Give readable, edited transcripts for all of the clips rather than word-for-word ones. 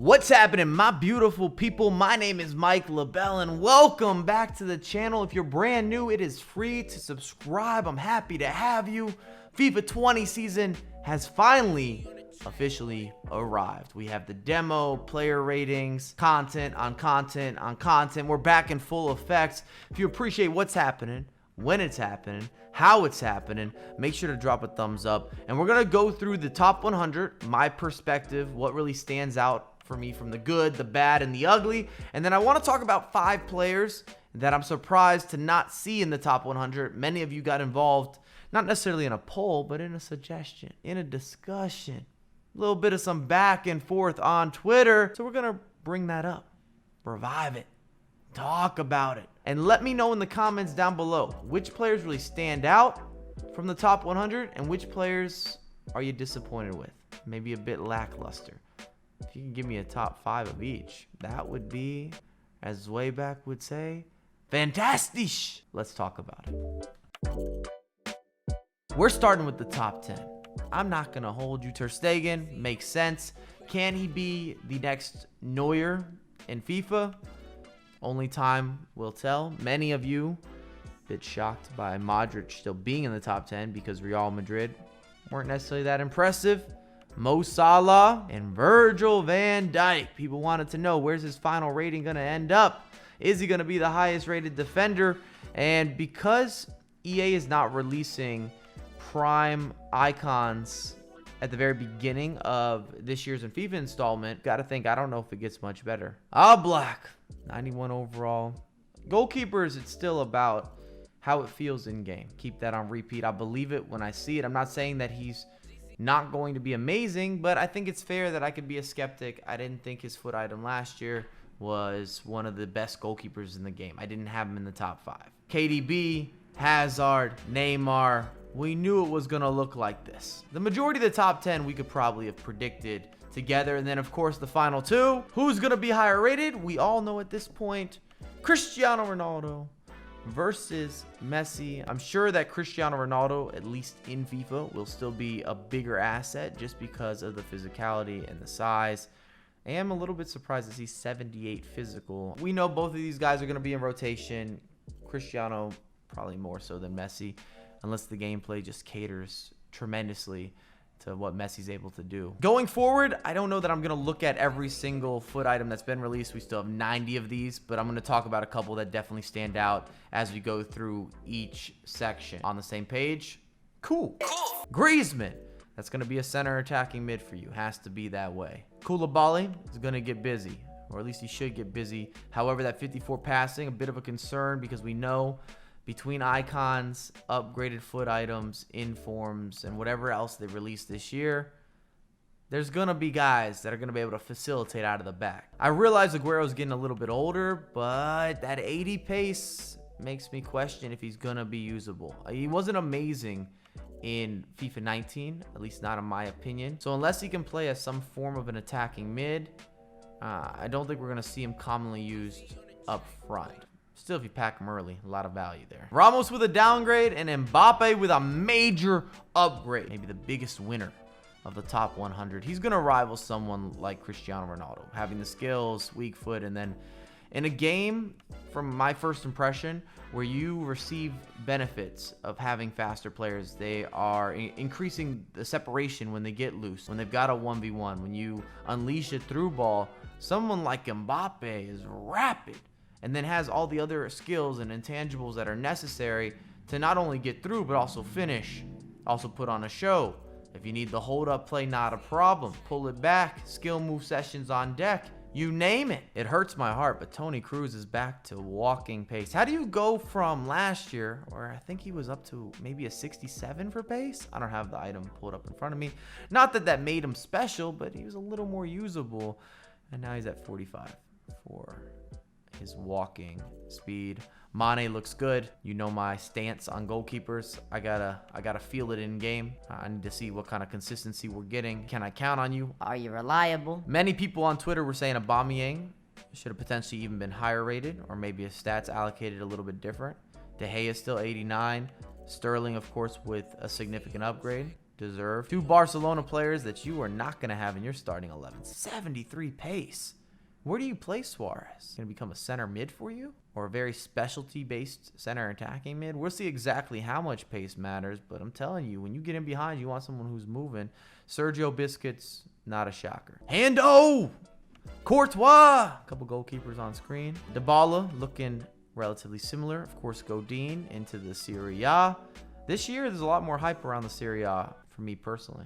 What's happening, my beautiful people? My name is Mike LaBelle, and welcome back to the channel. If you're brand new, it is free to subscribe. I'm happy to have you. FIFA 20 season has finally officially arrived. We have the demo, player ratings, content on content on content. We're back in full effect. If you appreciate what's happening, when it's happening, how it's happening, make sure to drop a thumbs up. And we're gonna go through the top 100, my perspective, what really stands out for me from the good, the bad, and the ugly. And then I want to talk about 5 players that I'm surprised to not see in the top 100. Many of you got involved, not necessarily in a poll, but in a suggestion, in a discussion, a little bit of some back and forth on Twitter. So we're gonna bring that up, revive it, talk about it, and let me know in the comments down below which players really stand out from the top 100 and which players are you disappointed with, maybe a bit lackluster. If you can give me a top 5 of each, that would be, as Zwayback would say, fantastic. Let's talk about it. We're starting with the top 10. I'm not going to hold you. Ter Stegen makes sense. Can he be the next Neuer in FIFA? Only time will tell. Many of you a bit shocked by Modric still being in the top 10 because Real Madrid weren't necessarily that impressive. Mo Salah and Virgil van Dijk. People wanted to know, where's his final rating going to end up? Is he going to be the highest rated defender? And because EA is not releasing prime icons at the very beginning of this year's FIFA installment, got to think, I don't know if it gets much better. Black, 91 overall. Goalkeepers, it's still about how it feels in game. Keep that on repeat. I believe it when I see it. I'm not saying that he's not going to be amazing, but I think it's fair that I could be a skeptic. I didn't think his foot item last year was one of the best goalkeepers in the game. I didn't have him in the top 5. KDB, Hazard, Neymar. We knew it was going to look like this. The majority of the top 10 we could probably have predicted together. And then, of course, the final 2. Who's going to be higher rated? We all know at this point. Cristiano Ronaldo versus Messi. I'm sure that Cristiano Ronaldo, at least in FIFA, will still be a bigger asset just because of the physicality and the size. I am a little bit surprised to see 78 physical. We know both of these guys are going to be in rotation. Cristiano probably more so than Messi, unless the gameplay just caters tremendously to what Messi's able to do. Going forward, I don't know that I'm going to look at every single foot item that's been released. We still have 90 of these, but I'm going to talk about a couple that definitely stand out as we go through each section. On the same page? Cool. Griezmann. That's going to be a center attacking mid for you. Has to be that way. Koulibaly is going to get busy, or at least he should get busy. However, that 54 passing, a bit of a concern because we know between icons, upgraded foot items, informs, and whatever else they released this year, there's going to be guys that are going to be able to facilitate out of the back. I realize Aguero's getting a little bit older, but that 80 pace makes me question if he's going to be usable. He wasn't amazing in FIFA 19, at least not in my opinion. So unless he can play as some form of an attacking mid, I don't think we're going to see him commonly used up front. Still, if you pack him early, a lot of value there. Ramos with a downgrade and Mbappe with a major upgrade. Maybe the biggest winner of the top 100. He's going to rival someone like Cristiano Ronaldo, having the skills, weak foot, and then in a game, from my first impression, where you receive benefits of having faster players, they are increasing the separation when they get loose, when they've got a 1v1, when you unleash a through ball. Someone like Mbappe is rapid, and then has all the other skills and intangibles that are necessary to not only get through, but also finish, also put on a show. If you need the hold-up play, not a problem. Pull it back, skill move sessions on deck, you name it. It hurts my heart, but Toni Kroos is back to walking pace. How do you go from last year, where I think he was up to maybe a 67 for pace? I don't have the item pulled up in front of me. Not that that made him special, but he was a little more usable. And now he's at 45 for his walking speed. Mane looks good. You know my stance on goalkeepers. I gotta feel it in game. I need to see what kind of consistency we're getting. Can I count on you? Are you reliable? Many people on Twitter were saying Aubameyang should have potentially even been higher rated, or maybe his stats allocated a little bit different. De Gea is still 89. Sterling, of course, with a significant upgrade. deserved. 2 Barcelona players that you are not going to have in your starting 11. 73 pace. Where do you play Suarez? Going to become a center mid for you? Or a very specialty-based center attacking mid? We'll see exactly how much pace matters, but I'm telling you, when you get in behind, you want someone who's moving. Sergio Busquets, not a shocker. Hando! Courtois! A couple goalkeepers on screen. Dybala looking relatively similar. Of course, Godin into the Serie A. This year, there's a lot more hype around the Serie A for me personally.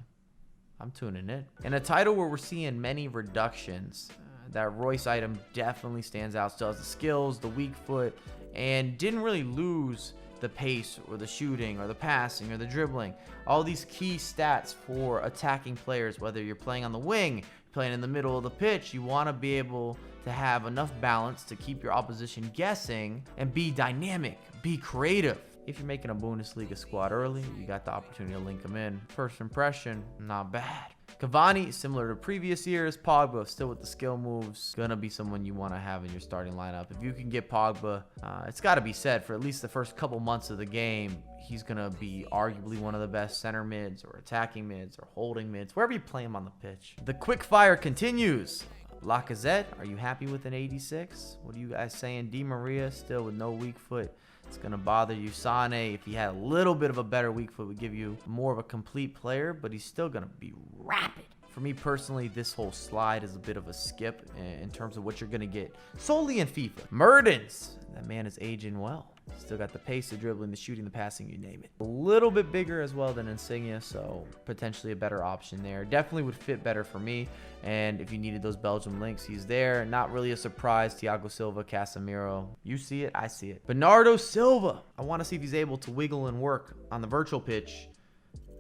I'm tuning in. In a title where we're seeing many reductions, that Royce item definitely stands out. Still has the skills, the weak foot, and didn't really lose the pace or the shooting or the passing or the dribbling. All these key stats for attacking players, whether you're playing on the wing, playing in the middle of the pitch, you want to be able to have enough balance to keep your opposition guessing and be dynamic, be creative. If you're making a Bundesliga squad early, you got the opportunity to link them in. First impression, not bad. Cavani, similar to previous years. Pogba, still with the skill moves. Gonna be someone you want to have in your starting lineup. If you can get Pogba, it's got to be said, for at least the first couple months of the game, he's gonna be arguably one of the best center mids or attacking mids or holding mids, wherever you play him on the pitch. The quick fire continues. Lacazette, are you happy with an 86? What are you guys saying? Di Maria, still with no weak foot. It's going to bother you. Sane, if he had a little bit of a better weak foot, would give you more of a complete player, but he's still going to be rapid. For me personally, this whole slide is a bit of a skip in terms of what you're going to get solely in FIFA. Mertens, that man is aging well. Still got the pace, the dribbling, the shooting, the passing, you name it. A little bit bigger as well than Insigne, so potentially a better option there. Definitely would fit better for me, and if you needed those Belgium links, he's there. Not really a surprise. Thiago Silva, Casemiro. You see it, I see it. Bernardo Silva. I want to see if he's able to wiggle and work on the virtual pitch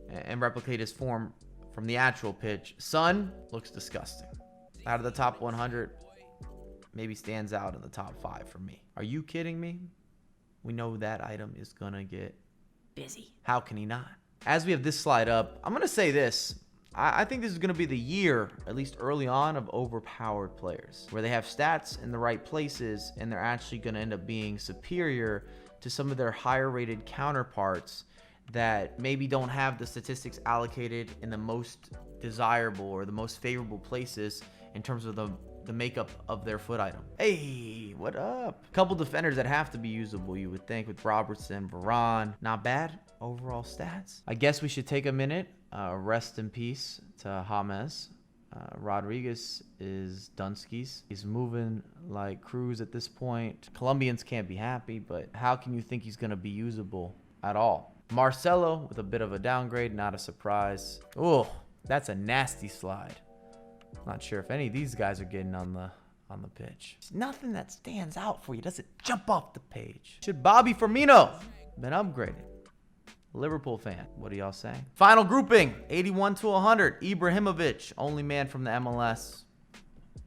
and replicate his form from the actual pitch. Son looks disgusting. Out of the top 100, maybe stands out in the top 5 for me. Are you kidding me? We know that item is going to get busy. How can he not? As we have this slide up, I'm going to say this. I think this is going to be the year, at least early on, of overpowered players, where they have stats in the right places and they're actually going to end up being superior to some of their higher rated counterparts that maybe don't have the statistics allocated in the most desirable or the most favorable places in terms of the makeup of their foot item. Hey, what up? Couple defenders that have to be usable, you would think, with Robertson, Varane. Not bad overall stats. I guess we should take a minute. Rest in peace to James. Rodriguez is Dunskies. He's moving like Cruz at this point. Colombians can't be happy, but how can you think he's going to be usable at all? Marcelo with a bit of a downgrade, not a surprise. Oh, that's a nasty slide. Not sure if any of these guys are getting on the pitch. There's nothing that stands out for you. Doesn't jump off the page. Should Bobby Firmino been upgraded? Liverpool fan. What do y'all say? Final grouping, 81 to 100. Ibrahimovic, only man from the MLS.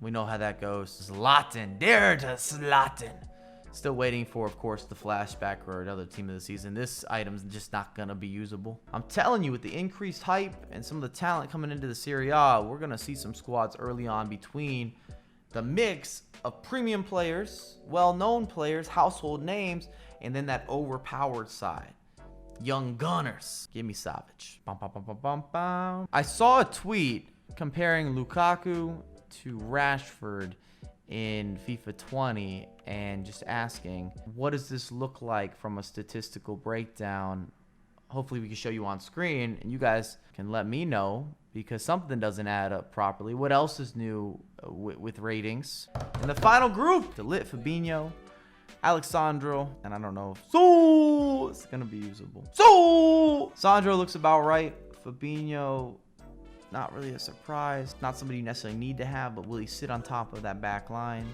We know how that goes. Zlatan, there to Zlatan. Still waiting for, of course, the flashback or another team of the season. This item's just not going to be usable. I'm telling you, with the increased hype and some of the talent coming into the Serie A, we're going to see some squads early on between the mix of premium players, well-known players, household names, and then that overpowered side. Young gunners. Give me Savage. Bum, bum, bum, bum, bum, bum. I saw a tweet comparing Lukaku to Rashford in FIFA 20 and just asking, what does this look like from a statistical breakdown? Hopefully we can show you on screen and you guys can let me know, because something doesn't add up properly. What else is new with ratings? In the final group, De Ligt, Fabinho, Alexandro, and I don't know if so it's gonna be usable. So Sandro looks about right. Fabinho, not really a surprise. Not somebody you necessarily need to have, but will he sit on top of that back line?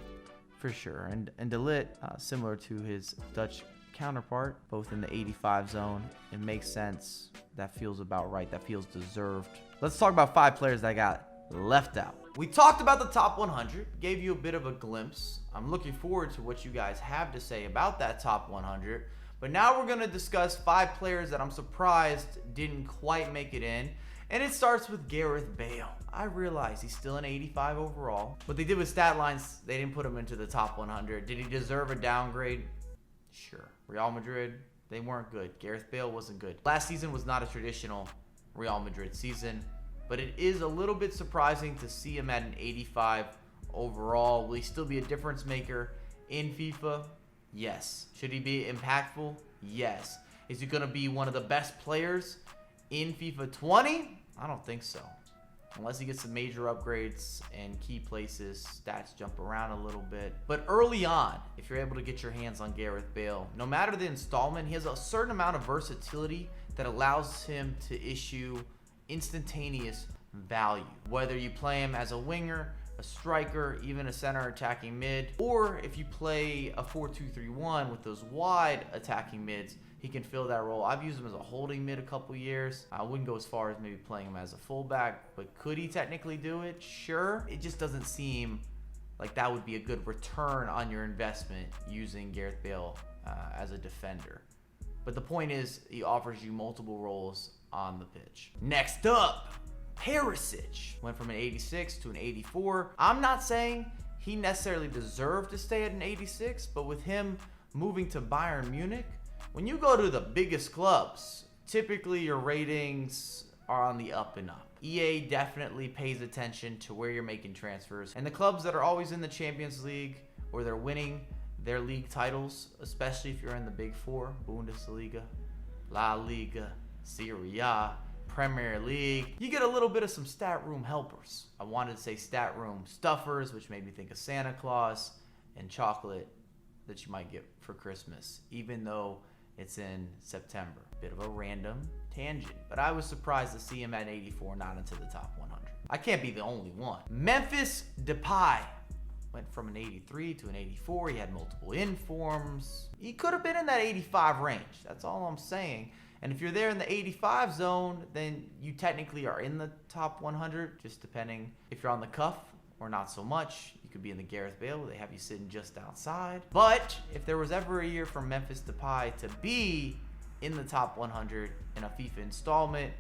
For sure. And De Ligt, similar to his Dutch counterpart, both in the 85 zone. It makes sense. That feels about right. That feels deserved. Let's talk about 5 players that got left out. We talked about the top 100, gave you a bit of a glimpse. I'm looking forward to what you guys have to say about that top 100. But now we're going to discuss 5 players that I'm surprised didn't quite make it in. And it starts with Gareth Bale. I realize he's still an 85 overall. What they did with stat lines, they didn't put him into the top 100. Did he deserve a downgrade? Sure. Real Madrid, they weren't good. Gareth Bale wasn't good. Last season was not a traditional Real Madrid season. But it is a little bit surprising to see him at an 85 overall. Will he still be a difference maker in FIFA? Yes. Should he be impactful? Yes. Is he going to be one of the best players in FIFA 20? I don't think so. Unless he gets some major upgrades and key places, stats jump around a little bit. But early on, if you're able to get your hands on Gareth Bale, no matter the installment, he has a certain amount of versatility that allows him to issue instantaneous value. Whether you play him as a winger, a striker, even a center attacking mid, or if you play a 4-2-3-1 with those wide attacking mids, he can fill that role. I've used him as a holding mid a couple years. I wouldn't go as far as maybe playing him as a fullback, but could he technically do it? Sure. It just doesn't seem like that would be a good return on your investment using Gareth Bale as a defender. But the point is, he offers you multiple roles on the pitch. Next up, Perisic went from an 86 to an 84. I'm not saying he necessarily deserved to stay at an 86, but with him moving to Bayern Munich, when you go to the biggest clubs, typically your ratings are on the up and up. EA definitely pays attention to where you're making transfers, and the clubs that are always in the Champions League or they're winning their league titles, especially if you're in the Big Four, Bundesliga, La Liga, Serie A, Premier League, you get a little bit of some stat room helpers. I wanted to say stat room stuffers, which made me think of Santa Claus and chocolate that you might get for Christmas, even though it's in September. Bit of a random tangent, but I was surprised to see him at 84, not into the top 100. I can't be the only one. Memphis Depay went from an 83 to an 84. He had multiple informs. He could have been in that 85 range. That's all I'm saying. And if you're there in the 85 zone, then you technically are in the top 100, just depending if you're on the cuff or not so much. You could be in the Gareth Bale, where they have you sitting just outside. But if there was ever a year for Memphis Depay to be in the top 100 in a FIFA installment,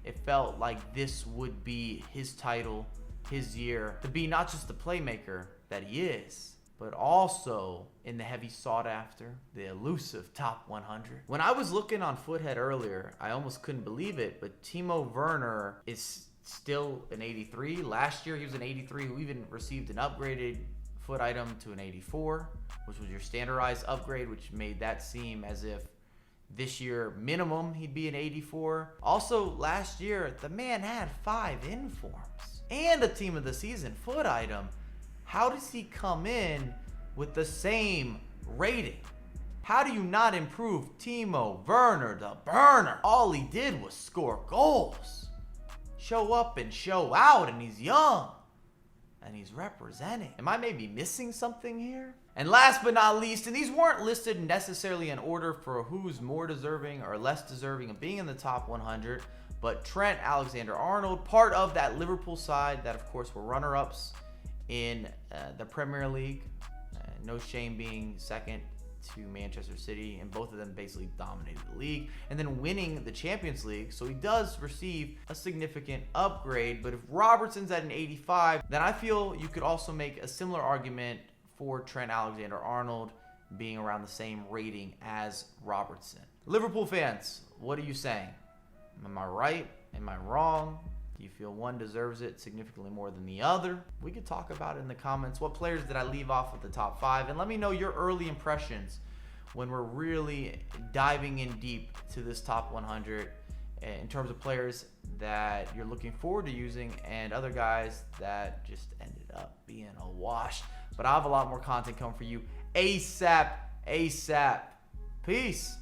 it felt like this would be his title, his year, to be not just the playmaker that he is, but also in the heavy sought after, the elusive top 100. When I was looking on Foothead earlier, I almost couldn't believe it, but Timo Werner is still an 83. Last year he was an 83 who even received an upgraded foot item to an 84, which was your standardized upgrade, which made that seem as if this year minimum he'd be an 84. Also last year, the man had 5 informs and a team of the season foot item. How does he come in with the same rating? How do you not improve Timo Werner, the burner? All he did was score goals. Show up and show out, and he's young. And he's representing. Am I maybe missing something here? And last but not least, and these weren't listed necessarily in order for who's more deserving or less deserving of being in the top 100, but Trent Alexander-Arnold, part of that Liverpool side that, of course, were runner-ups in the Premier League. No shame being second to Manchester City, and both of them basically dominated the league, and then winning the Champions League. So he does receive a significant upgrade. But if Robertson's at an 85, then I feel you could also make a similar argument for Trent Alexander-Arnold being around the same rating as Robertson. Liverpool fans, what are you saying? Am I right? Am I wrong? Do you feel one deserves it significantly more than the other? We could talk about it in the comments. What players did I leave off with the top 5? And let me know your early impressions when we're really diving in deep to this top 100 in terms of players that you're looking forward to using and other guys that just ended up being a wash. But I have a lot more content coming for you ASAP. Peace.